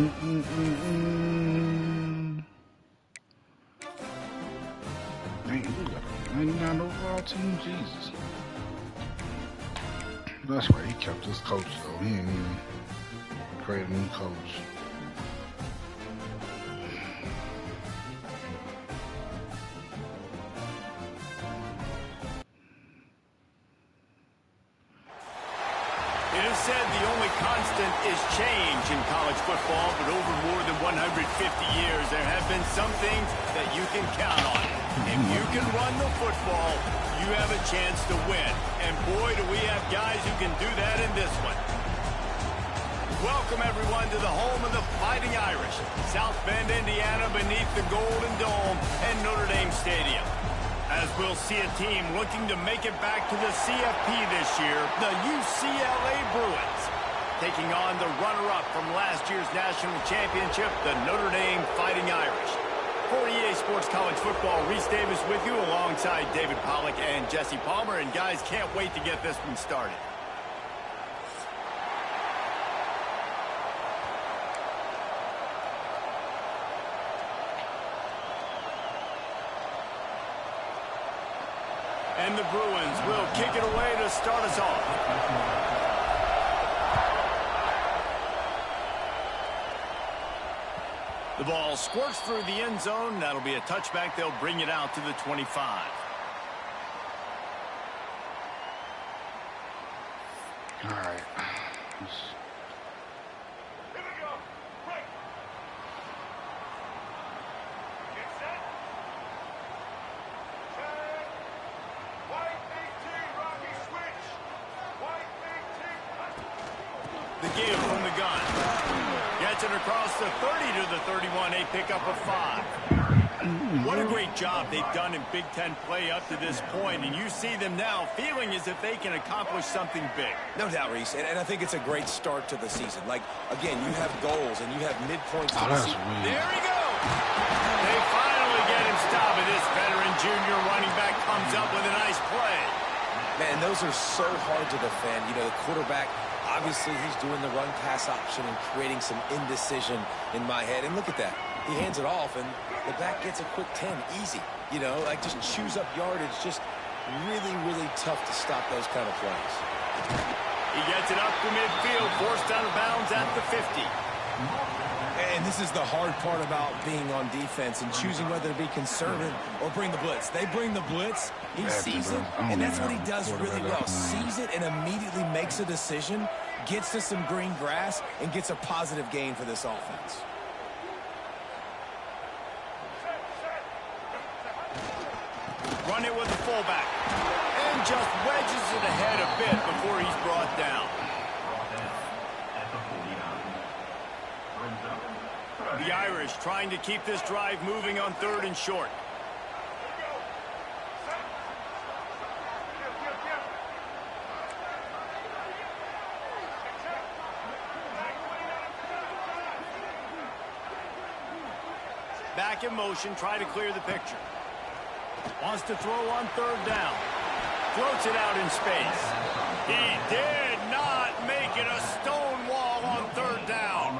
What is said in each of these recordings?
Dang, we got a 99 overall team. Jesus. That's right. He kept his coach though. He ain't even created a new coach. It is said the only constant is change in college football, but over more than 150 years, there have been some things that you can count on. If you can run the football, you have a chance to win. And boy, do we have guys who can do that in this one. Welcome, everyone, to the home of the Fighting Irish, South Bend, Indiana, beneath the Golden Dome and Notre Dame Stadium. As we'll see a team looking to make it back to the CFP this year, the UCLA Bruins, taking on the runner-up from last year's national championship, the Notre Dame Fighting Irish. For EA Sports College Football, Reese Davis with you alongside David Pollack and Jesse Palmer. And guys, can't wait to get this one started. And the Bruins will kick it away to start us off. The ball squirts through the end zone. That'll be a touchback. They'll bring it out to the 25. All right. The give from the gun. Gets it across the 30 to the 31, a pickup of 5. What a great job they've done in Big Ten play up to this point, and you see them now feeling as if they can accomplish something big. No doubt, Reese, and I think it's a great start to the season. Like, again, you have goals and you have midpoints to the season. There he goes! They finally get him stopped, and this veteran junior running back comes up with a nice play. Man, those are so hard to defend. You know, the quarterback, obviously he's doing the run-pass option and creating some indecision in my head. And look at that. He hands it off, and the back gets a quick 10. Easy. You know, like just chews up yardage. Just really, really tough to stop those kind of plays. He gets it up to midfield, forced out of bounds at the 50. And this is the hard part about being on defense and choosing whether to be conservative or bring the blitz. They bring the blitz, he sees it, and that's what he does really well. Sees it and immediately makes a decision, gets to some green grass, and gets a positive gain for this offense. Run it with the fullback. And just wedges it ahead a bit before he's brought down. The Irish trying to keep this drive moving on 3rd and short. Back in motion, try to clear the picture. Wants to throw on 3rd down. Floats it out in space. He did not make it a stone wall on 3rd down.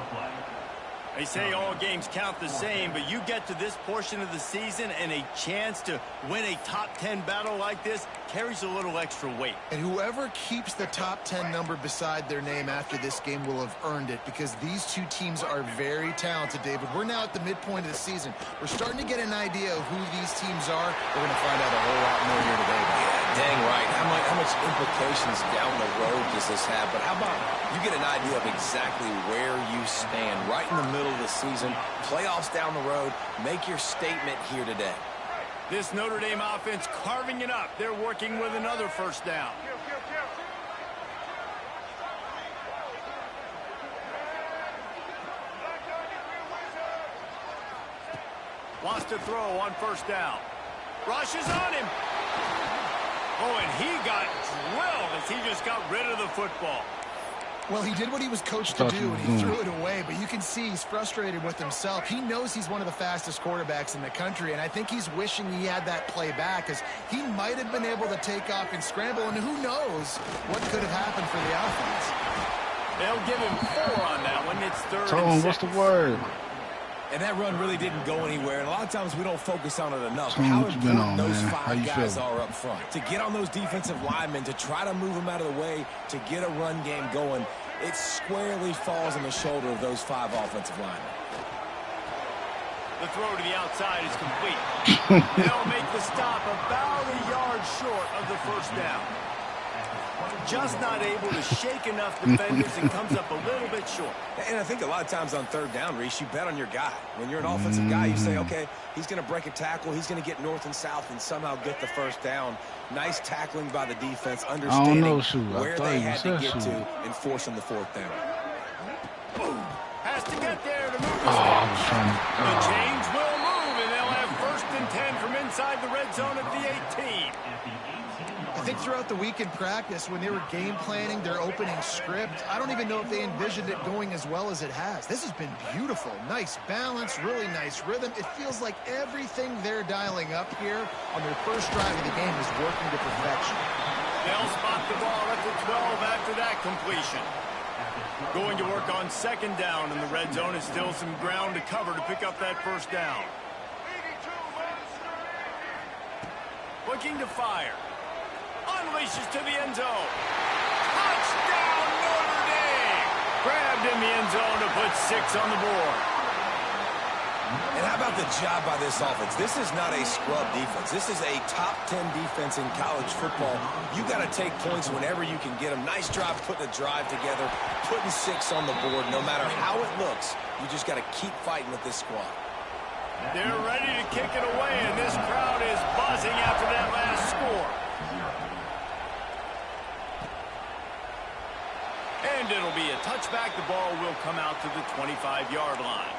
They say all games count the same, but you get to this portion of the season and a chance to win a top 10 battle like this carries a little extra weight. And whoever keeps the top 10 number beside their name after this game will have earned it, because these two teams are very talented, David. We're now at the midpoint of the season. We're starting to get an idea of who these teams are. We're going to find out a whole lot more here today. Yeah, dang right. How much implications down the road does this have? But how about you get an idea of exactly where you stand right in the middle of the season, playoffs down the road, make your statement here today. This Notre Dame offense carving it up. They're working with another 1st down. Wants to throw on 1st down. Rushes on him. Oh, and he got drilled as he just got rid of the football. Well, he did what he was coached to do, and he threw it away. But you can see he's frustrated with himself. He knows he's one of the fastest quarterbacks in the country, and I think he's wishing he had that play back, because he might have been able to take off and scramble, and who knows what could have happened for the offense. They'll give him 4 on that one. It's 3rd Tone, and 6. what's the word? And that run really didn't go anywhere. And a lot of times we don't focus on it enough. Tone, How what you been important on, those man? How 5 you guys feeling? are up front. To get on those defensive linemen, to try to move them out of the way, to get a run game going, it squarely falls on the shoulder of those 5 offensive linemen. The throw to the outside is complete. They'll make the stop about a yard short of the first down. Just not able to shake enough defenders and comes up a little bit short. And I think a lot of times on 3rd down, Reese, you bet on your guy. When you're an offensive guy, you say, okay, he's going to break a tackle. He's going to get north and south and somehow get the first down. Nice tackling by the defense, understanding where they had to get to and forcing the 4th down. Has to get there to move Oh, I was trying to. The chains will move, and they'll have 1st and 10 from inside the red zone at the 18. I think throughout the week in practice, when they were game planning their opening script, I don't even know if they envisioned it going as well as it has. This has been beautiful. Nice balance, really nice rhythm. It feels like everything they're dialing up here on their first drive of the game is working to perfection. They'll spot the ball at the 12 after that completion. Going to work on 2nd down in the red zone. Is still some ground to cover to pick up that first down. Looking to fire. Unleashes to the end zone. Touchdown, Notre Dame! Grabbed in the end zone to put 6 on the board. And how about the job by this offense? This is not a scrub defense. This is a top 10 defense in college football. You got to take points whenever you can get them. Nice job putting a drive together, putting 6 on the board. No matter how it looks, you just got to keep fighting with this squad. They're ready to kick it away, and this crowd is buzzing after that last score. And it'll be a touchback. The ball will come out to the 25-yard line.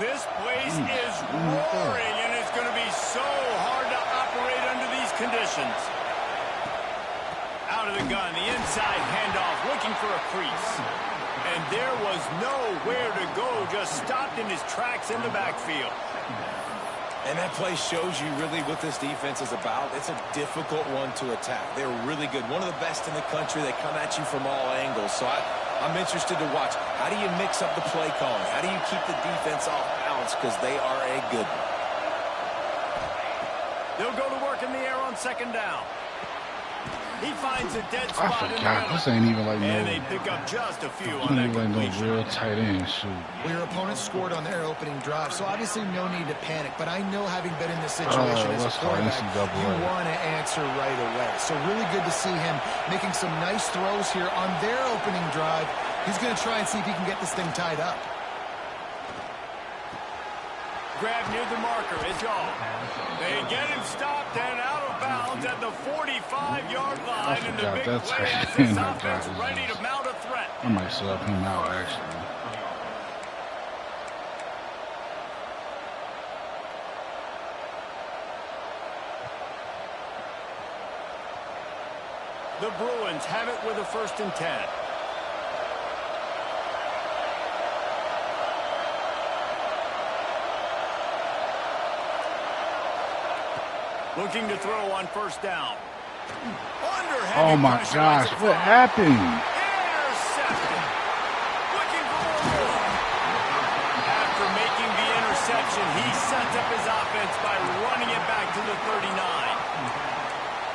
This place is roaring, and it's going to be so hard to operate under these conditions. Out of the gun, the inside handoff, looking for a crease. And there was nowhere to go, just stopped in his tracks in the backfield. And that play shows you really what this defense is about. It's a difficult one to attack. They're really good. One of the best in the country. They come at you from all angles. So I'm interested to watch. How do you mix up the play calling? How do you keep the defense off balance? Because they are a good one. They'll go to work in the air on 2nd down. He finds a dead spot in the middle. This ain't even like and no. they pick up just a few on that completion. No real tight end shoot. Well, your opponent scored on their opening drive, so obviously no need to panic. But I know, having been in this situation as a quarterback, you want to answer right away. So really good to see him making some nice throws here on their opening drive. He's going to try and see if he can get this thing tied up. Grab near the marker is all. They get him stopped and out of bounds at the 45-yard line. And the big play has this offense ready to mount a threat. I might sub him out, actually. The Bruins have it with a 1st and 10. Looking to throw on 1st down. Oh my gosh, what happened? Intercepted. Looking for more. After making the interception, he sets up his offense by running it back to the 39.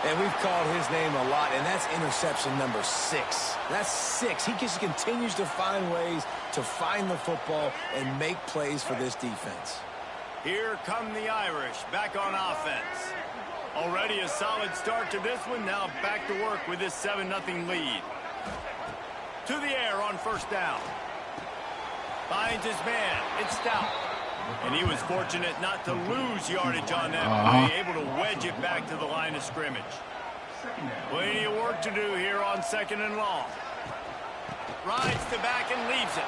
And we've called his name a lot, and that's interception number 6. That's 6. He just continues to find ways to find the football and make plays for this defense. Here come the Irish back on offense. Already a solid start to this one. Now back to work with this 7-0 lead. To the air on 1st down. Finds his man. It's Stout. And he was fortunate not to lose yardage on that play. Able to wedge it back to the line of scrimmage. Plenty of work to do here on 2nd and long. Rides the back and leaves it.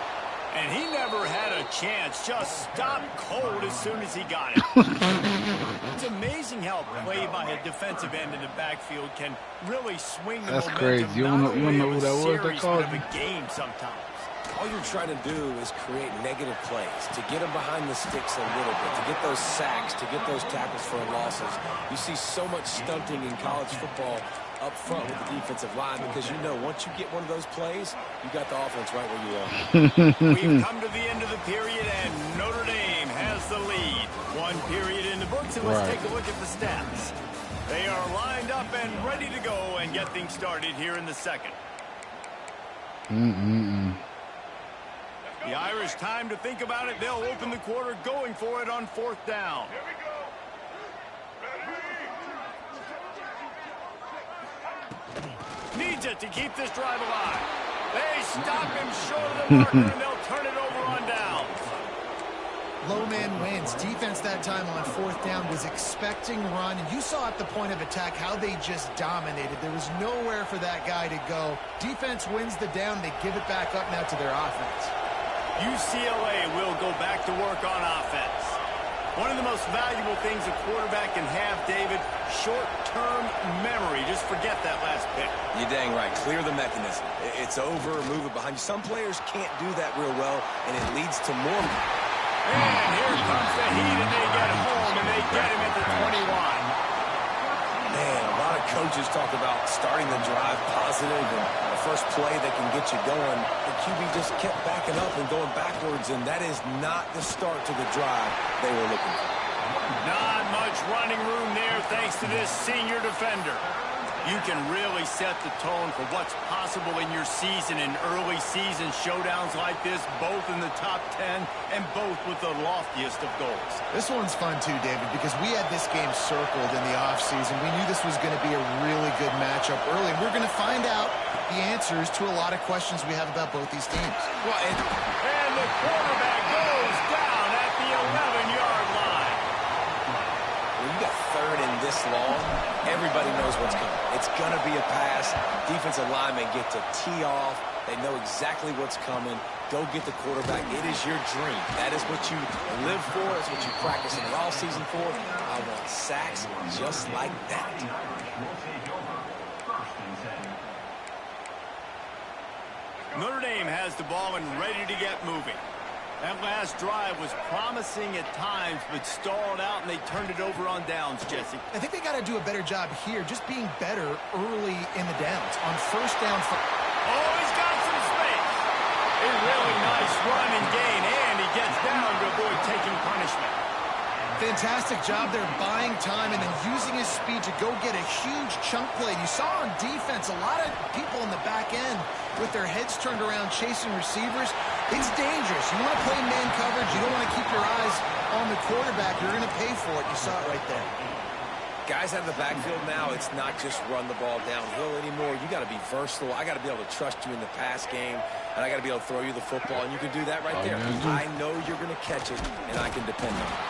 And he never had a chance. Just stopped cold as soon as he got it. It's amazing how play by a defensive end in the backfield can really swing the momentum. That's crazy. You don't know who that was? They called a game sometimes. all you're trying to do is create negative plays, to get them behind the sticks a little bit, to get those sacks, to get those tackles for losses. You see so much stunting in college football up front with the defensive line because you know once you get one of those plays, you got the offense right where you are. We've come to the end of the period, and Notre Dame has the lead. One period in the books, and let's take a look at the stats. They are lined up and ready to go and get things started here in the second. The Irish time to think about it. They'll open the quarter going for it on 4th down. Here we go. Needs it to keep this drive alive. They stop him short of the marker, and they'll turn it over on downs. Low man wins. Defense that time on 4th down was expecting run, and you saw at the point of attack how they just dominated. There was nowhere for that guy to go. Defense wins the down. They give it back up now to their offense. UCLA will go back to work on offense. One of the most valuable things a quarterback can have, David, short-term memory. Just forget that last pick. You're dang right. Clear the mechanism. It's over, move it behind you. Some players can't do that real well, and it leads to more. And here comes the heat, and they get home, and they get him at the 21. Man, a lot of coaches talk about starting the drive positive and the first play that can get you going. The QB just kept backing up and going backwards, and that is not the start to the drive they were looking for. Not much running room there thanks to this senior defender. You can really set the tone for what's possible in your season in early season showdowns like this, both in the top 10 and both with the loftiest of goals. This one's fun too, David, because we had this game circled in the offseason. We knew this was going to be a really good matchup early, and we're going to find out the answers to a lot of questions we have about both these teams. Well, and the quarterback goes down at the 11-yard line. When you got 3rd and this long, everybody knows what's coming. It's going to be a pass. Defensive linemen get to tee off. They know exactly what's coming. Go get the quarterback. It is your dream. That is what you live for. That's what you practice in the offseason for. I want sacks just like that. Notre Dame has the ball and ready to get moving. That last drive was promising at times, but stalled out, and they turned it over on downs, Jesse. I think they got to do a better job here, just being better early in the downs. On 1st down. Oh, he's got some space. A really nice run and gain, and he gets down to avoid taking punishment. Fantastic job there buying time and then using his speed to go get a huge chunk play. You saw on defense a lot of people in the back end with their heads turned around chasing receivers. It's dangerous. You want to play man coverage. You don't want to keep your eyes on the quarterback. You're going to pay for it. You saw it right there. Guys out of the backfield now, it's not just run the ball downhill anymore. You got to be versatile. I got to be able to trust you in the pass game, and I got to be able to throw you the football, and you can do that right there. I know you're going to catch it, and I can depend on it.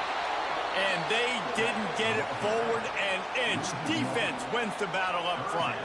And they didn't get it forward an inch. Defense wins the battle up front.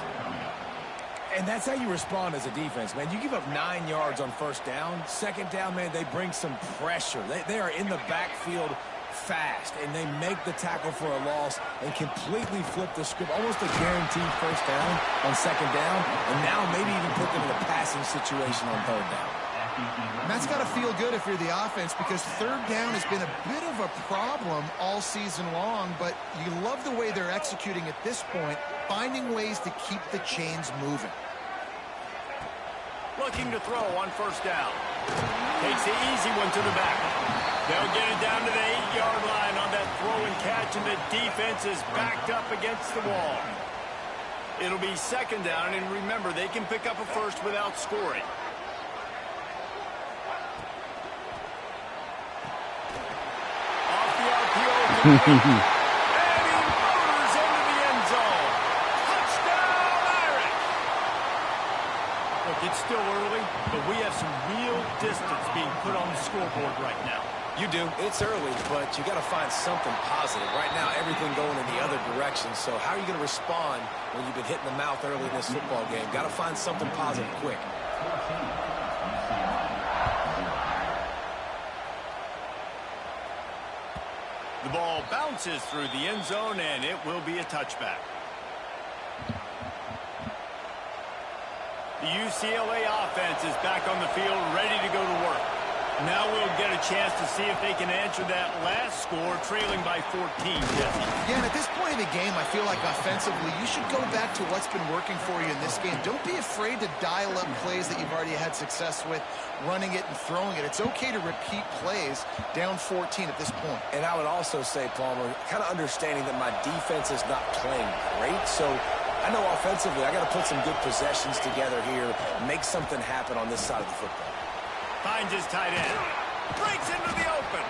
And that's how you respond as a defense, man. You give up 9 yards on 1st down. 2nd down, man, they bring some pressure. They are in the backfield fast, and they make the tackle for a loss and completely flip the script. Almost a guaranteed 1st down on 2nd down, and now maybe even put them in a passing situation on 3rd down. And that's got to feel good if you're the offense, because 3rd down has been a bit of a problem all season long, but you love the way they're executing at this point, finding ways to keep the chains moving. Looking to throw on 1st down. Takes the easy one to the back. They'll get it down to the 8-yard line on that throw and catch, and the defense is backed up against the wall. It'll be 2nd down, and remember, they can pick up a first without scoring. Off the RPO. And he motors into the end zone. Touchdown, Irish! Look, it's still early, but we have some real distance being put on the scoreboard right now. You do. It's early, but you got to find something positive. Right now, everything going in the other direction. So how are you going to respond when you've been hitting the mouth early in this football game? Got to find something positive quick. The ball bounces through the end zone, and it will be a touchback. The UCLA offense is back on the field, ready to go to work. Now we'll get a chance to see if they can answer that last score, trailing by 14, Jesse. Yeah, and at this point in the game, I feel like offensively, you should go back to what's been working for you in this game. Don't be afraid to dial up plays that you've already had success with, running it and throwing it. It's okay to repeat plays down 14 at this point. And I would also say, Palmer, kind of understanding that my defense is not playing great, so I know offensively I got to put some good possessions together here, make something happen on this side of the football. Finds his tight end. Breaks into the open.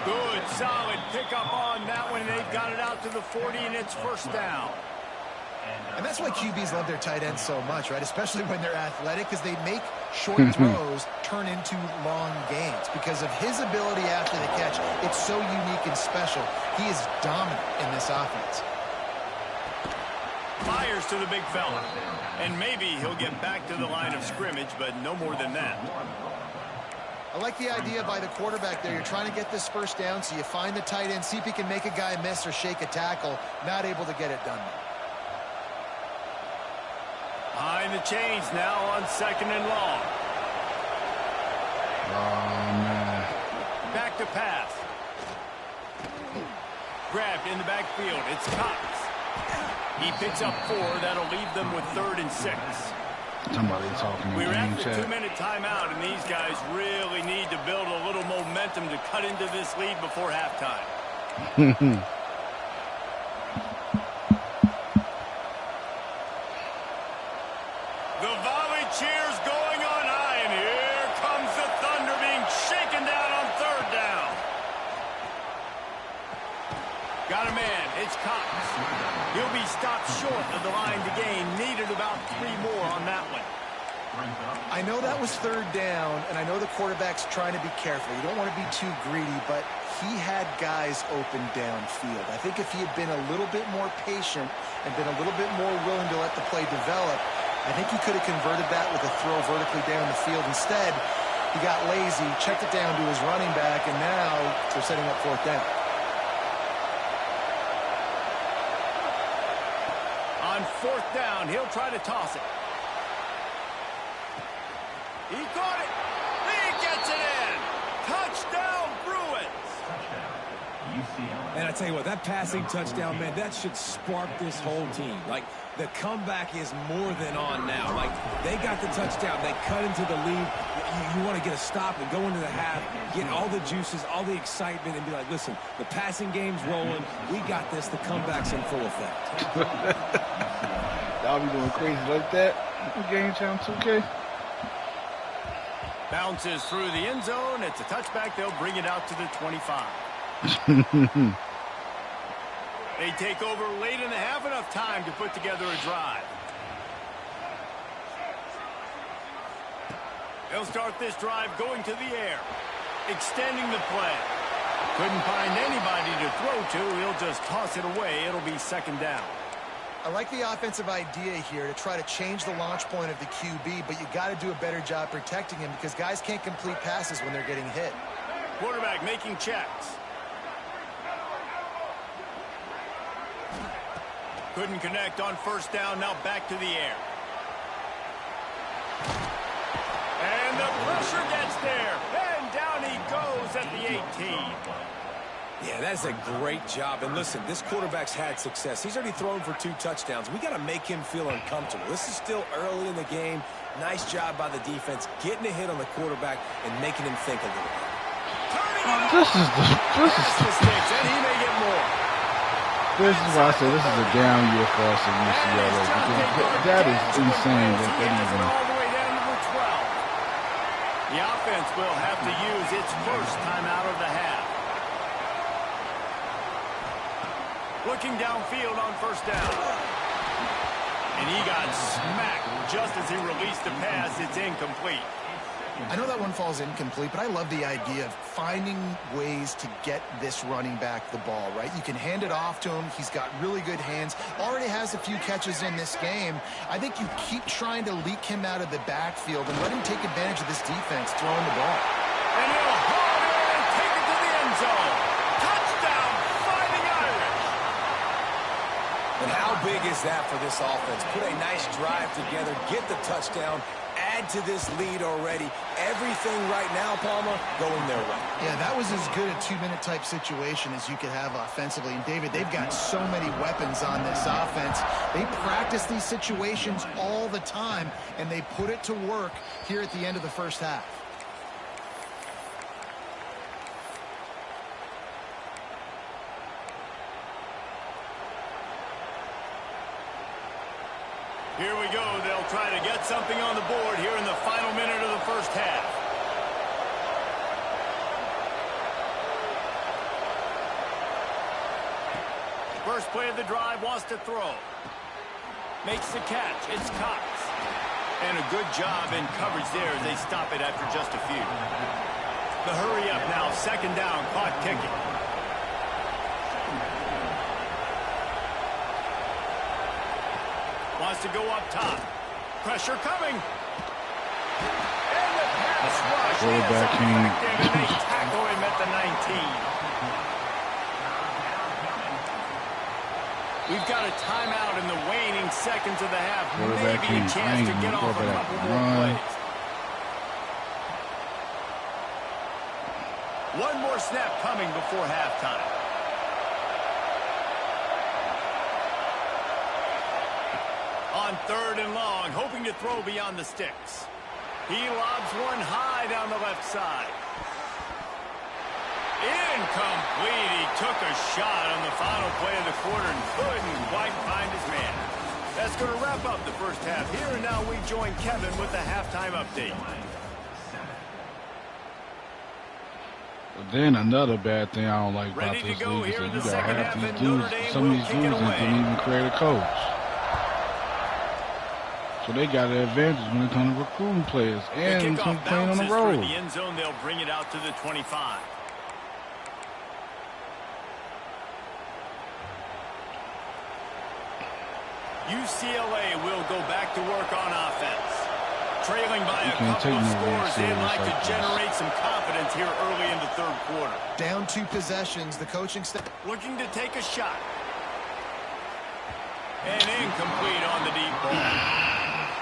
Good, solid pickup on that one. They've got it out to the 40, and it's first down. And that's why QBs love their tight ends so much, right? Especially when they're athletic, because they make short throws turn into long gains. Because of his ability after the catch, it's so unique and special. He is dominant in this offense. Fires to the big fella. And maybe he'll get back to the line of scrimmage, but no more than that. I like the idea by the quarterback there. You're trying to get this first down, so you find the tight end, see if he can make a guy miss or shake a tackle. Not able to get it done. Behind the chains now on 2nd and long. Oh, man. Back to pass. Grabbed in the backfield. It's Cox. He picks up 4. That'll leave them with 3rd and 6. Somebody talking in We're the at game the chat. 2-minute timeout, and these guys really need to build a little momentum to cut into this lead before halftime. The volley cheers going on high, and here comes the Thunder being shaken down on 3rd down. Got a man. It's Cox. He'll be stopped short of the line to gain. Needed about 3 more on that one. I know that was 3rd down, and I know the quarterback's trying to be careful. You don't want to be too greedy, but he had guys open downfield. I think if he had been a little bit more patient and been a little bit more willing to let the play develop, I think he could have converted that with a throw vertically down the field. Instead, he got lazy, checked it down to his running back, and now they're setting up 4th down. On 4th down, he'll try to toss it. He caught it. He gets it in. Touchdown, Bruins. And I tell you what, that passing touchdown, man, that should spark this whole team. Like, the comeback is more than on now. Like, they got the touchdown. They cut into the lead. You want to get a stop and go into the half, get all the juices, all the excitement, and be like, listen, the passing game's rolling. We got this. The comeback's in full effect. Y'all be going crazy like that? Game channel 2K? Bounces through the end zone. It's a touchback. They'll bring it out to the 25. They take over late in the half, enough time to put together a drive. They'll start this drive going to the air, extending the play. Couldn't find anybody to throw to. He'll just toss it away. It'll be 2nd down. I like the offensive idea here to try to change the launch point of the QB, but you got to do a better job protecting him because guys can't complete passes when they're getting hit. Quarterback making checks. Couldn't connect on 1st down. Now back to the air. And the pressure gets there. And down he goes at the 18. Yeah, that's a great job. And listen, this quarterback's had success. He's already thrown for 2 touchdowns. We got to make him feel uncomfortable. This is still early in the game. Nice job by the defense, getting a hit on the quarterback and making him think a little bit. This is Mistakes, and he may get more. This is why I say this is a down year for us in UCLA. Because that is insane that they even. All the way down to the 12. The offense will have to use its first time out of the half. Looking downfield on 1st down. And he got smacked just as he released the pass. It's incomplete. I know that one falls incomplete, but I love the idea of finding ways to get this running back the ball, right? You can hand it off to him. He's got really good hands. Already has a few catches in this game. I think you keep trying to leak him out of the backfield and let him take advantage of this defense throwing the ball. And he'll haul it in and take it to the end zone. Touchdown, Fighting Irish. And how big big is that for this offense? Put a nice drive together, get the touchdown, add to this lead already. Everything right now, Palmer, going their way. Yeah, that was as good a 2-minute type situation as you could have offensively. And, David, they've got so many weapons on this offense. They practice these situations all the time, and they put it to work here at the end of the first half. Here we go. They'll try to get something on the board here in the final minute of the first half. First play of the drive, wants to throw. Makes the catch. It's Cox. And a good job in coverage there as they stop it after just a few. The hurry up now. Second down. Clock ticking. Wants to go up top. Pressure coming. And the pass rush. Quarterback came. And they tackle him at the 19. We've got a timeout in the waning seconds of the half. Maybe a chance to get off a couple more plays. One more snap coming before halftime. On third and long, hoping to throw beyond the sticks. He lobs one high down the left side. Incomplete. He took a shot on the final play of the quarter and couldn't quite find his man. That's going to wrap up the first half. Here and now we join Kevin with the halftime update. Then another bad thing I don't like about this league is that you got half these dudes, some of these dudes that didn't even create a coach. So they got an advantage when it comes to recruiting players and some playing on the road. The end zone, they'll bring it out to the 25. UCLA will go back to work on offense. Trailing by a couple of scores, they'd like to generate some confidence here early in the third quarter. Down 2 possessions, the coaching staff looking to take a shot. And incomplete on the deep ball.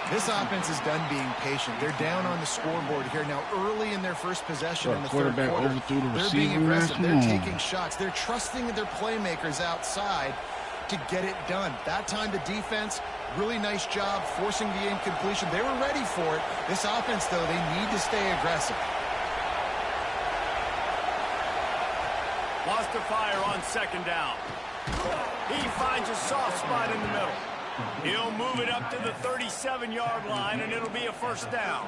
This offense is done being patient. They're down on the scoreboard here now early in their first possession in the third quarter. Overthrew the They're being receiver. aggressive. They're taking shots. They're trusting their playmakers outside to get it done. That time the defense, really nice job forcing the incompletion. They were ready for it. This offense, though, they need to stay aggressive. Wants to fire on second down. He finds a soft spot in the middle. He'll move it up to the 37-yard line, and it'll be a first down.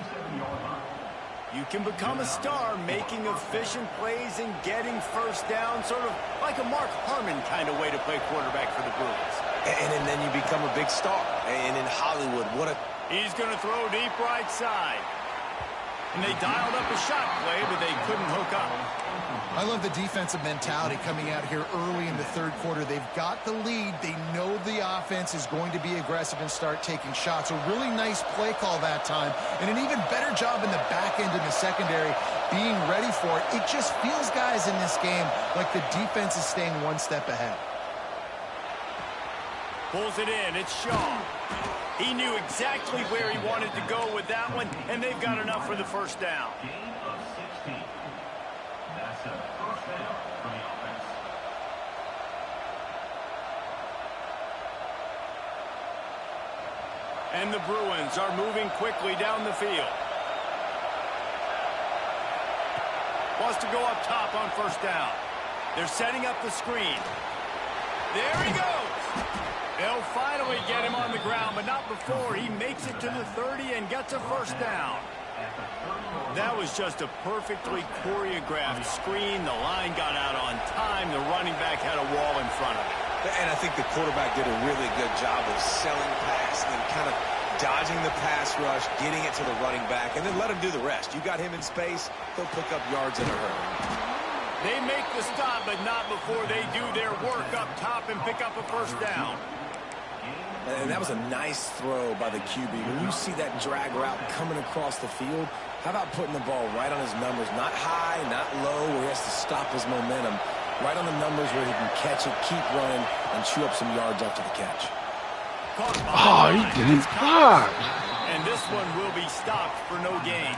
You can become a star making efficient plays and getting first down, sort of like a Mark Harmon kind of way to play quarterback for the Bruins. And then you become a big star. And in Hollywood, He's going to throw deep right side. And they dialed up a shot play, but they couldn't hook up. I love the defensive mentality coming out here early in the third quarter. They've got the lead. They know the offense is going to be aggressive and start taking shots. A really nice play call that time, and an even better job in the back end in the secondary being ready for it. It just feels, guys, in this game like the defense is staying one step ahead. Pulls it in. It's Shaw. He knew exactly where he wanted to go with that one, and they've got enough for the first down. And the Bruins are moving quickly down the field. Wants to go up top on first down. They're setting up the screen. There he goes. They'll finally get him on the ground, but not before he makes it to the 30 and gets a first down. That was just a perfectly choreographed screen. The line got out on time. The running back had a wall in front of it. And I think the quarterback did a really good job of selling pass and then kind of dodging the pass rush, getting it to the running back, and then let him do the rest. You got him in space, he'll pick up yards in a hurry. They make the stop, but not before they do their work up top and pick up a first down. And that was a nice throw by the QB. When you see that drag route coming across the field, how about putting the ball right on his numbers? Not high, not low, where he has to stop his momentum. Right on the numbers where he can catch it, keep running, and chew up some yards after the catch. Oh, he didn't block. And this one will be stopped for no gain.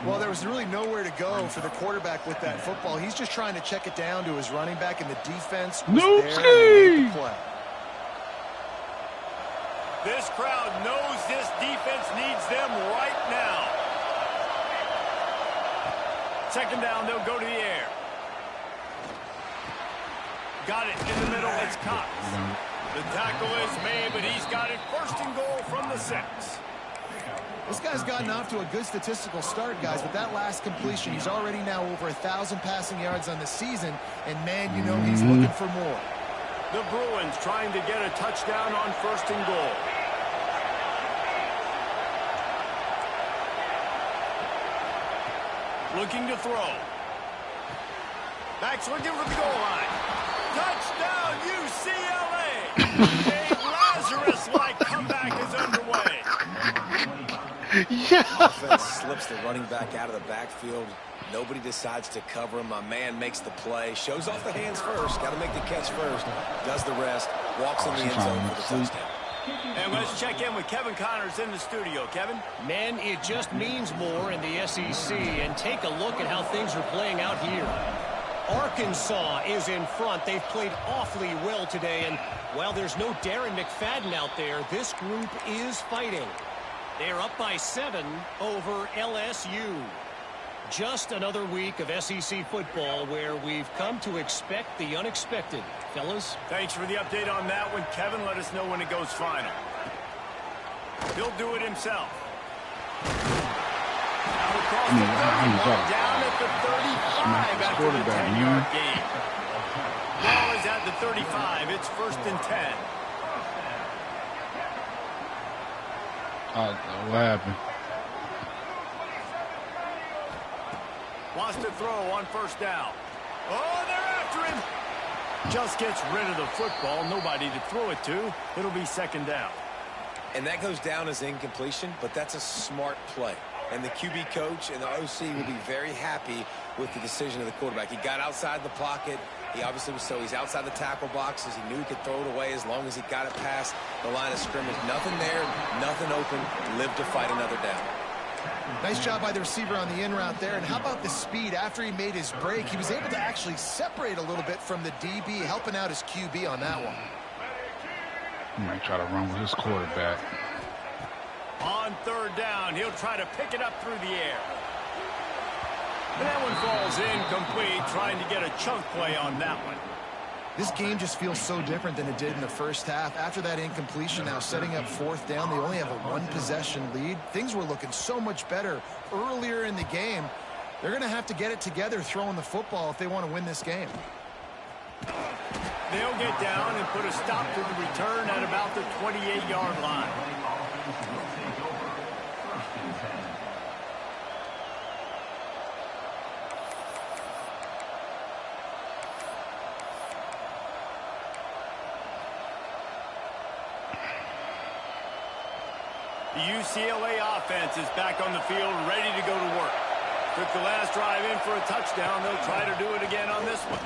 Well, there was really nowhere to go for the quarterback with that football. He's just trying to check it down to his running back, and the defense was there and made the play. This crowd knows this defense needs them right now. Second down, they'll go to the air. Got it in the middle, it's Cox. The tackle is made, but he's got it first and goal from the 6. This guy's gotten off to a good statistical start, guys. With that last completion, he's already now over 1,000 passing yards on the season, and man, you know he's looking for more. The Bruins trying to get a touchdown on first and goal. Looking to throw. Back's looking for the goal line. Touchdown, UCLA! A Lazarus-like comeback is underway. Yeah. Offense slips the running back out of the backfield. Nobody decides to cover him. My man makes the play. Shows off the hands first. Got to make the catch first. Does the rest. Walks in the end zone for the touchdown. And let's check in with Kevin Connors in the studio. Kevin? Man, it just means more in the SEC. And take a look at how things are playing out here. Arkansas is in front. They've played awfully well today. And while there's no Darren McFadden out there, this group is fighting. They're up by 7 over LSU. Just another week of SEC football where we've come to expect the unexpected. Fellas? Thanks for the update on that one, Kevin. Let us know when it goes final. He'll do it himself. Out across the 30, down at the 35 after the 10-yard gain. Ball is at the 35. It's first and 10. What happened? Wants to throw on first down. Oh, they're after him. Just gets rid of the football. Nobody to throw it to. It'll be second down. And that goes down as incompletion, but that's a smart play. And the QB coach and the OC will be very happy with the decision of the quarterback. He got outside the pocket. He obviously was he's outside the tackle boxes. He knew he could throw it away as long as he got it past the line of scrimmage. Nothing there, nothing open. Lived to fight another down. Nice job by the receiver on the in route there. And how about the speed after he made his break? He was able to actually separate a little bit from the DB, helping out his QB on that one. He might try to run with his quarterback. On third down, he'll try to pick it up through the air. And that one falls incomplete, trying to get a chunk play on that one. This game just feels so different than it did in the first half. After that incompletion, now setting up fourth down, they only have a one-possession lead. Things were looking so much better earlier in the game. They're going to have to get it together throwing the football if they want to win this game. They'll get down and put a stop to the return at about the 28-yard line. The UCLA offense is back on the field, ready to go to work. Took the last drive in for a touchdown. They'll try to do it again on this one.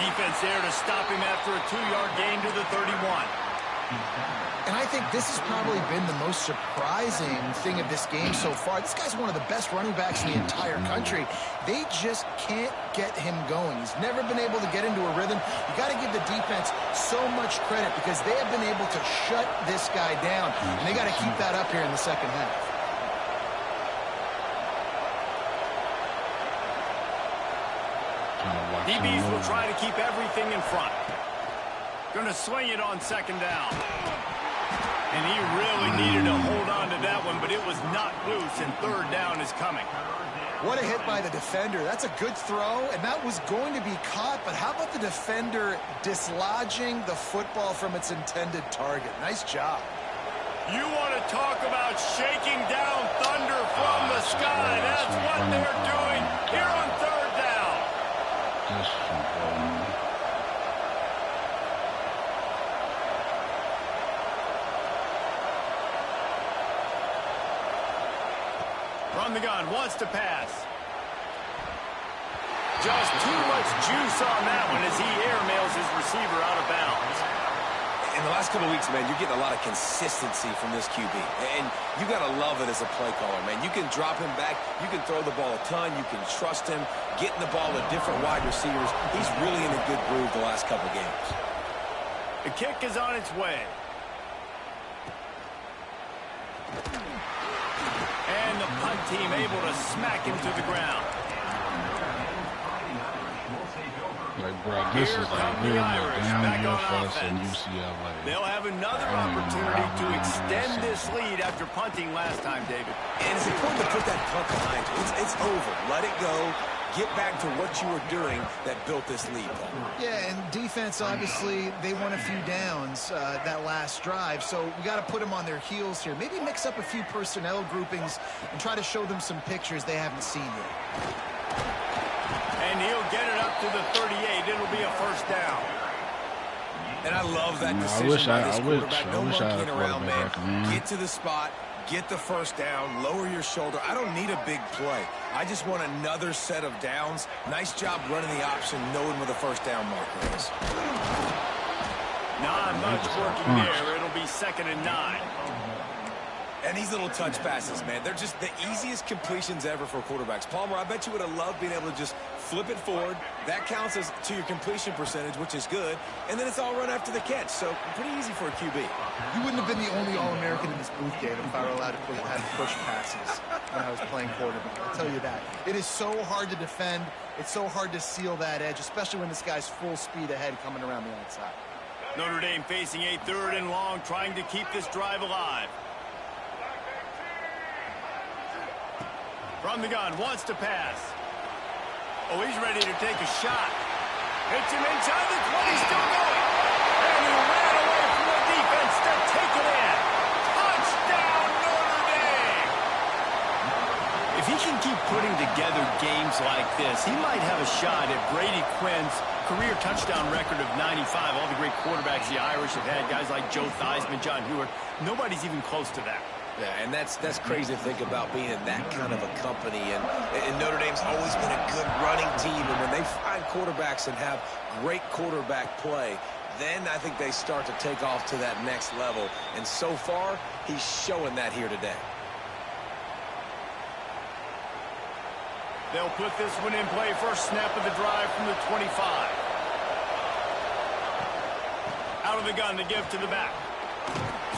Defense there to stop him after a 2-yard gain to the 31. And I think this has probably been the most surprising thing of this game so far. This guy's one of the best running backs in the entire country. They just can't get him going. He's never been able to get into a rhythm. You got to give the defense so much credit because they have been able to shut this guy down. And they got to keep that up here in the second half. DBs will try to keep everything in front. Going to swing it on second down. And he really needed to hold on to that one, but it was not loose, and third down is coming. What a hit by the defender. That's a good throw, and that was going to be caught, but how about the defender dislodging the football from its intended target? Nice job. You want to talk about shaking down thunder from the sky. That's what they're doing here on third down. From the gun, wants to pass. Just too much juice on that one as he airmails his receiver out of bounds. And In the last couple of weeks, man, you're getting a lot of consistency from this QB. And you got to love it as a play caller, man. You can drop him back. You can throw the ball a ton. You can trust him, getting the ball to different wide receivers. He's really in a good groove the last couple of games. The kick is on its way. And the punt team able to smack him to the ground. Like, bro, this is like really a down year for us in UCLA. They'll have another opportunity to extend this lead after punting last time, David. And it's important to put that punt behind you. It's over. Let it go. Get back to what you were doing that built this lead, Paul. Yeah, and defense, obviously, they won a few downs that last drive, so we got to put them on their heels here. Maybe mix up a few personnel groupings and try to show them some pictures they haven't seen yet. And he'll get it up to the 38. It'll be a first down. And I love that decision by this quarterback. No monkeying around, man. Get to the spot. Get the first down. Lower your shoulder. I don't need a big play. I just want another set of downs. Nice job running the option, knowing where the first down marker is. Not much working there. It'll be 2nd and 9. And these little touch passes, man, they're just the easiest completions ever for quarterbacks. Palmer, I bet you would have loved being able to just flip it forward. That counts as to your completion percentage, which is good. And then it's all run after the catch. So pretty easy for a QB. You wouldn't have been the only All-American in this booth game if I were allowed to have push passes when I was playing quarterback. I'll tell you that. It is so hard to defend. It's so hard to seal that edge, especially when this guy's full speed ahead coming around the outside. Notre Dame facing a 3rd and long, trying to keep this drive alive. From the gun, wants to pass. Oh, he's ready to take a shot. Hits him inside the 20, still going. And he ran away from the defense to take it in. Touchdown, Notre Dame! If he can keep putting together games like this, he might have a shot at Brady Quinn's career touchdown record of 95. All the great quarterbacks the Irish have had, guys like Joe Theismann, John Hewart. Nobody's even close to that. Yeah, and that's crazy to think about being in that kind of a company. And Notre Dame's always been a good running team. And when they find quarterbacks and have great quarterback play, then I think they start to take off to that next level. And so far, he's showing that here today. They'll put this one in play. First snap of the drive from the 25. Out of the gun to give to the back.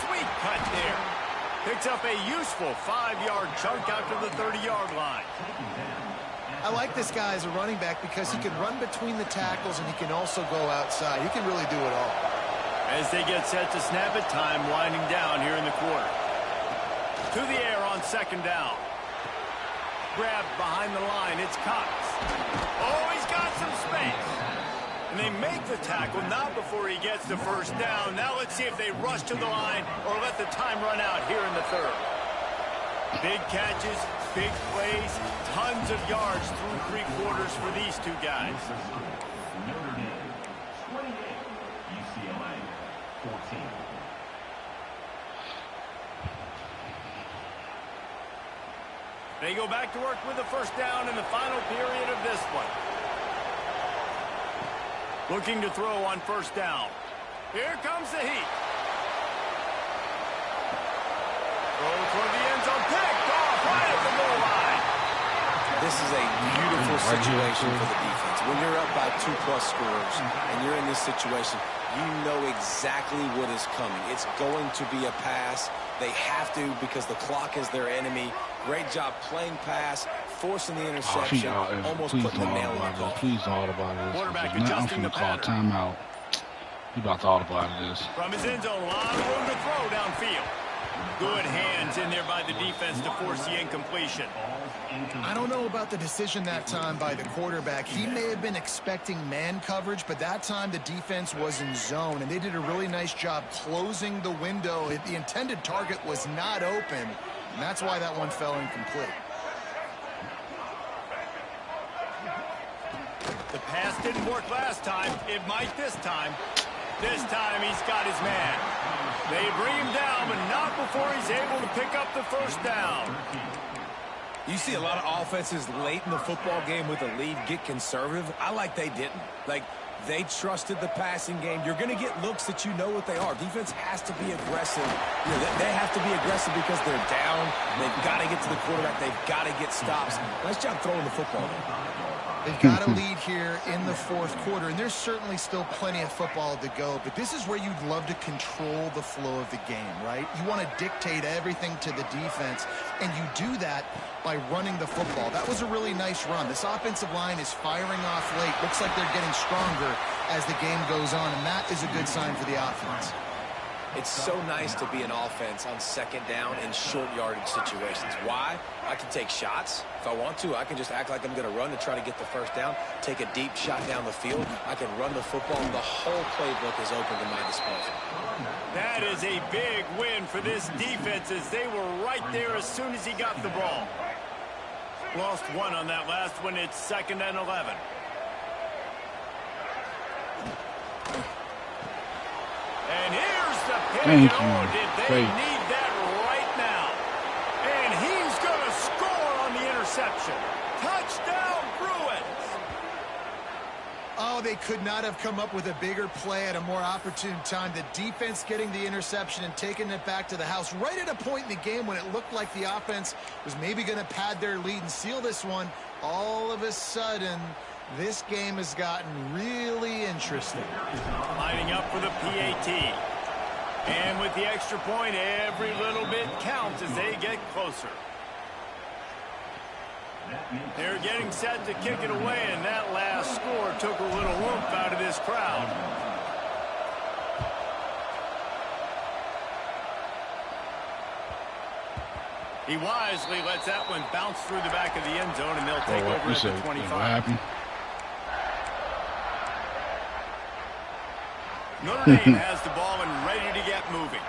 Sweet cut there. Picks up a useful 5-yard chunk out to the 30-yard line. I like this guy as a running back because he can run between the tackles and he can also go outside. He can really do it all. As they get set to snap it, time winding down here in the quarter. To the air on 2nd down. Grabbed behind the line. It's Cox. Oh, he's got some space. And they make the tackle, not before he gets the first down. Now let's see if they rush to the line or let the time run out here in the 3rd. Big catches, big plays, tons of yards through 3 quarters for these two guys. Notre Dame, 28, UCLA, 14. They go back to work with the first down in the final period of this one. Looking to throw on 1st down. Here comes the heat. Throw toward the end zone. Picked off right at the goal line. This is a beautiful situation for the defense. When you're up by 2+ scores and you're in this situation, you know exactly what is coming. It's going to be a pass. They have to because the clock is their enemy. Great job playing pass, forcing the interception, almost putting the nail in the coffin. Please don't audible this. Quarterback I'm adjusting the finna call pattern. timeout. You about to audible this. From his end zone, a lot of room to throw downfield. Good hands in there by the defense to force the incompletion. I don't know about the decision that time by the quarterback. He may have been expecting man coverage, but that time the defense was in zone, and they did a really nice job closing the window. The intended target was not open, and that's why that one fell incomplete. The pass didn't work last time. It might this time. This time he's got his man. They bring him down, but not before he's able to pick up the first down. You see a lot of offenses late in the football game with a lead get conservative. I like they didn't. Like, They trusted the passing game. You're going to get looks that you know what they are. Defense has to be aggressive. You know, they have to be aggressive because they're down. They've got to get to the quarterback. They've got to get stops. Nice job throwing the football. They've got a lead here in the fourth quarter, and there's certainly still plenty of football to go, but this is where you'd love to control the flow of the game, right? You want to dictate everything to the defense, and you do that by running the football. That was a really nice run. This offensive line is firing off late. Looks like they're getting stronger as the game goes on, and that is a good sign for the offense. It's so nice to be an offense on second down in short yardage situations. Why? I can take shots. If I want to, I can just act like I'm going to run to try to get the first down, take a deep shot down the field. I can run the football. The whole playbook is open to my disposal. That is a big win for this defense as they were right there as soon as he got the ball. Lost one on that last one. It's 2nd and 11. And here's the pick. Thank you. Oh, did they need that right now? And he's going to score on the interception. Touchdown, Bruins. Oh, they could not have come up with a bigger play at a more opportune time. The defense getting the interception and taking it back to the house right at a point in the game when it looked like the offense was maybe going to pad their lead and seal this one. All of a sudden, this game has gotten really interesting. Lining up for the PAT. And with the extra point, every little bit counts as they get closer. They're getting set to kick it away, and that last score took a little oomph out of this crowd. He wisely lets that one bounce through the back of the end zone, and they'll take over at the 25. Notre Dame has the ball and ready to get moving.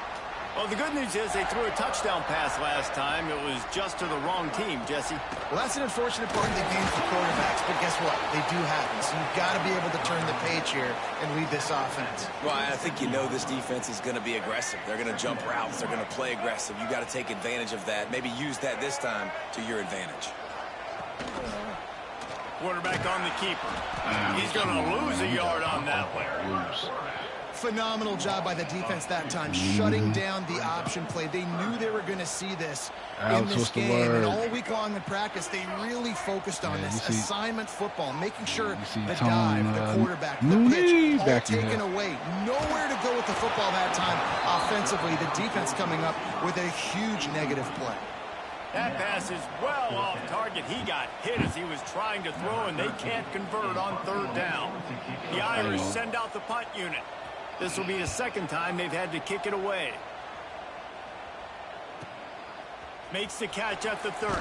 Well, the good news is they threw a touchdown pass last time. It was just to the wrong team, Jesse. Well, that's an unfortunate part of the game for quarterbacks, but guess what? They do happen, so you've got to be able to turn the page here and lead this offense. Well, I think you know this defense is going to be aggressive. They're going to jump routes. They're going to play aggressive. You've got to take advantage of that. Maybe use that this time to your advantage. Quarterback on the keeper. He's going to lose a yard on that one. Phenomenal job by the defense that time, shutting down the option play. They knew they were going to see this in this game, and all week long in practice, they really focused on this assignment football, making sure the dive, the quarterback, the pitch, all taken away. Nowhere to go with the football that time offensively. The defense coming up with a huge negative play. That pass is well off target. He got hit as he was trying to throw, and they can't convert on 3rd down. The Irish send out the punt unit. This will be the 2nd time they've had to kick it away. Makes the catch at the 30.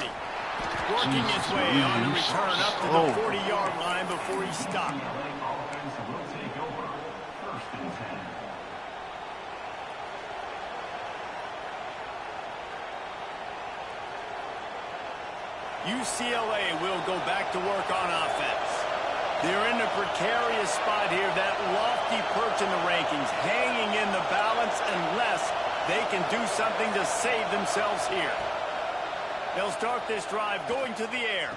Working his way on the return up to the 40-yard line before he stopped. UCLA will go back to work on offense. They're in a precarious spot here, that lofty perch in the rankings, hanging in the balance unless they can do something to save themselves here. They'll start this drive going to the air.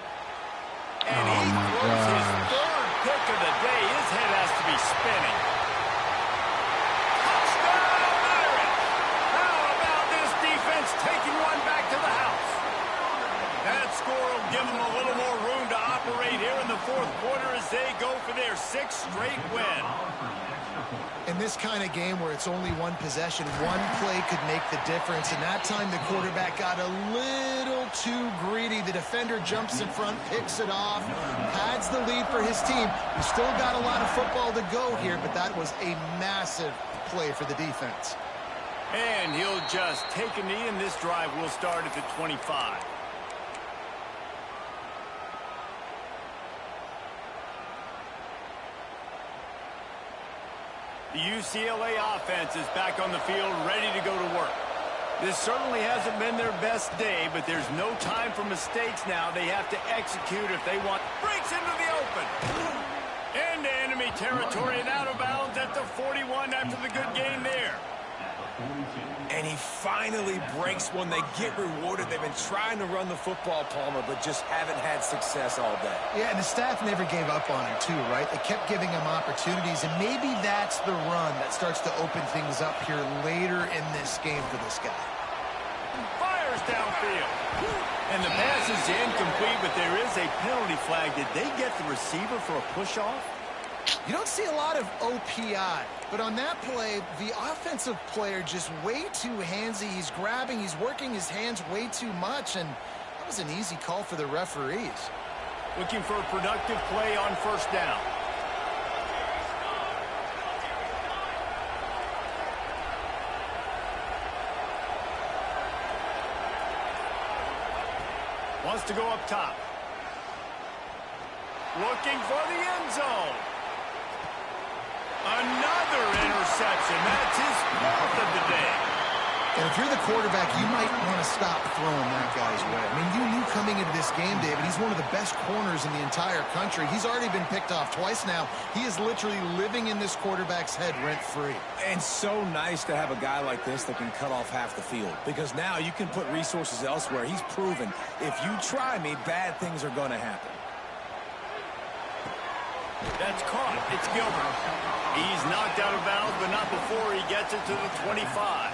And he throws his 3rd pick of the day. His head has to be spinning. Touchdown, Irish! How about this defense taking one back to the house? That score will give them a little more room to operate here in the 4th quarter as they go for their 6th straight win. In this kind of game where it's only one possession, one play could make the difference. And that time the quarterback got a little too greedy. The defender jumps in front, picks it off, pads the lead for his team. He's still got a lot of football to go here, but that was a massive play for the defense. And he'll just take a knee, and this drive will start at the 25. The UCLA offense is back on the field, ready to go to work. This certainly hasn't been their best day, but there's no time for mistakes now. They have to execute if they want. Breaks into the open. Into enemy territory and out of bounds at the 41 after the good game there. And he finally breaks one. They get rewarded. They've been trying to run the football, Palmer, but just haven't had success all day. Yeah, and the staff never gave up on him, too, right? They kept giving him opportunities, and maybe that's the run that starts to open things up here later in this game for this guy. Fires downfield. And the pass is incomplete, but there is a penalty flag. Did they get the receiver for a push-off? You don't see a lot of OPI, but on that play, the offensive player just way too handsy. He's grabbing, he's working his hands way too much, and that was an easy call for the referees. Looking for a productive play on first down. Wants to go up top. Looking for the end zone. Another interception. That's his fourth of the day. And if you're the quarterback, you might want to stop throwing that guy's way. I mean, you knew coming into this game, David, he's one of the best corners in the entire country. He's already been picked off twice now. He is literally living in this quarterback's head rent-free. And so nice to have a guy like this that can cut off half the field, because now you can put resources elsewhere. He's proven if you try me, bad things are going to happen. That's caught. It's Gilbert. He's knocked out of bounds, but not before he gets it to the 25.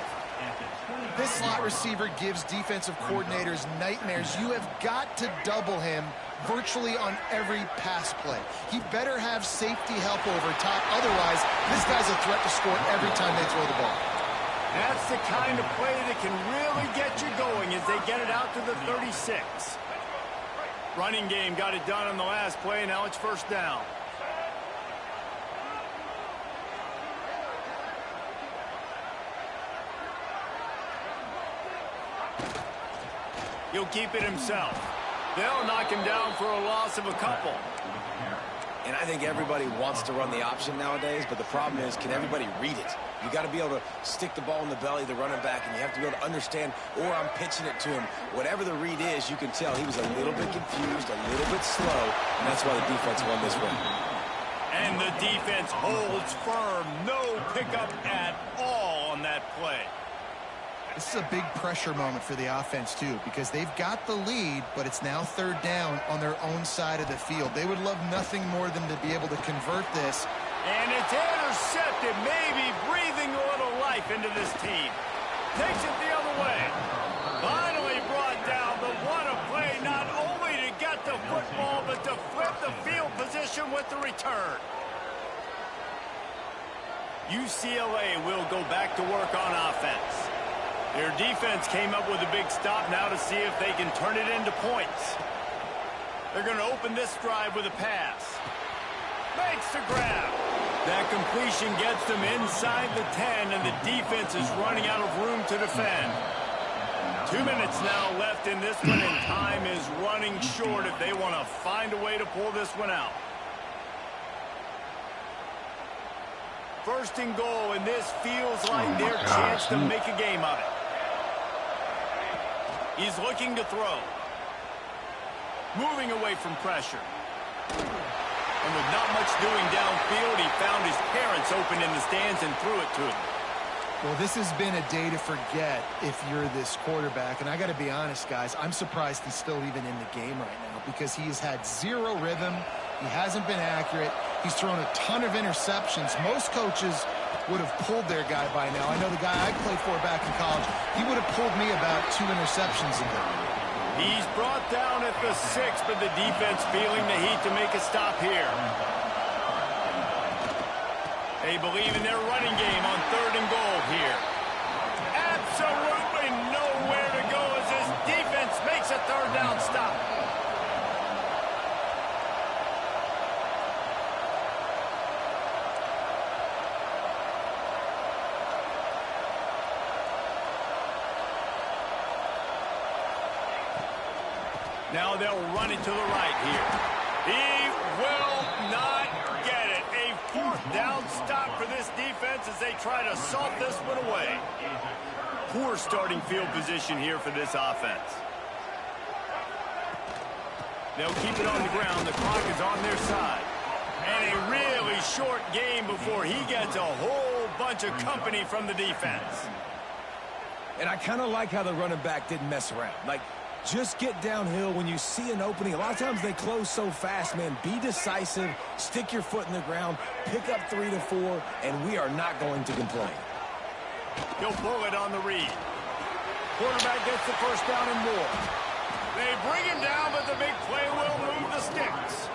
This slot receiver gives defensive coordinators nightmares. You have got to double him virtually on every pass play. He better have safety help over top. Otherwise, this guy's a threat to score every time they throw the ball. That's the kind of play that can really get you going as they get it out to the 36. Running game got it done on the last play. Now it's first down. He'll keep it himself. They'll knock him down for a loss of a couple. And I think everybody wants to run the option nowadays, but the problem is, can everybody read it? You got to be able to stick the ball in the belly of the running back, and you have to be able to understand, or I'm pitching it to him. Whatever the read is, you can tell he was a little bit confused, a little bit slow, and that's why the defense won this one. And the defense holds firm. No pickup at all on that play. This is a big pressure moment for the offense, too, because they've got the lead, but it's now third down on their own side of the field. They would love nothing more than to be able to convert this. And it's intercepted, maybe breathing a little life into this team. Takes it the other way. Finally brought down, but what a play, not only to get the football, but to flip the field position with the return. UCLA will go back to work on offense. Their defense came up with a big stop now to see if they can turn it into points. They're going to open this drive with a pass. Makes the grab. That completion gets them inside the 10, and the defense is running out of room to defend. 2 minutes now left in this one, and time is running short if they want to find a way to pull this one out. First and goal, and this feels like their chance to make a game of it. He's looking to throw. Moving away from pressure. And with not much doing downfield, he found his parents open in the stands and threw it to him. Well, this has been a day to forget if you're this quarterback. And I got to be honest, guys, I'm surprised he's still even in the game right now because he has had zero rhythm. He hasn't been accurate. He's thrown a ton of interceptions. Most coaches would have pulled their guy by now. I know the guy I played for back in college, he would have pulled me about 2 interceptions ago. He's brought down at the 6, but the defense feeling the heat to make a stop here. They believe in their running game on third and goal here. Absolutely nowhere to go as this defense makes a third down stop. Now they'll run it to the right here. He will not get it. A fourth down stop for this defense as they try to salt this one away. Poor starting field position here for this offense. They'll keep it on the ground. The clock is on their side. And a really short game before he gets a whole bunch of company from the defense. And I kind of like how the running back didn't mess around. Like, just get downhill when you see an opening. A lot of times they close so fast, man. Be decisive, stick your foot in the ground, pick up 3 to 4, and we are not going to complain. He'll pull it on the read. Quarterback gets the first down and more. They bring him down, but the big play will move the sticks.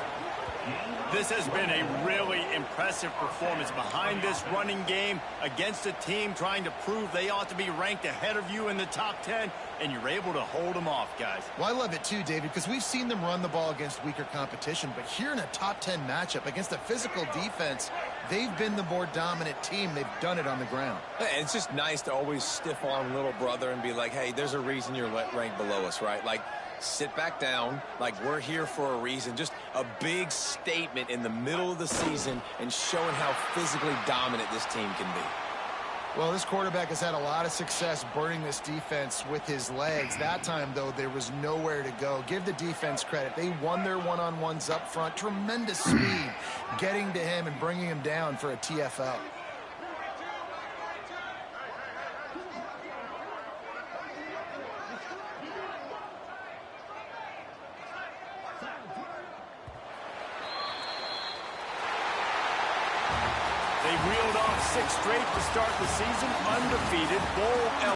This has been a really impressive performance behind this running game against a team trying to prove they ought to be ranked ahead of you in the top 10, and you're able to hold them off, guys. Well, I love it too, David, because we've seen them run the ball against weaker competition, but here in a top 10 matchup against a physical defense, they've been the more dominant team. They've done it on the ground. And it's just nice to always stiff arm little brother and be like, hey, there's a reason you're ranked below us, right? Like, sit back down, like we're here for a reason. Just a big statement in the middle of the season and showing how physically dominant this team can be. Well, this quarterback has had a lot of success burning this defense with his legs. That time, though, there was nowhere to go. Give the defense credit. They won their one-on-ones up front. Tremendous speed getting to him and bringing him down for a TFL. They reeled off 6 straight to start the season, undefeated, bowl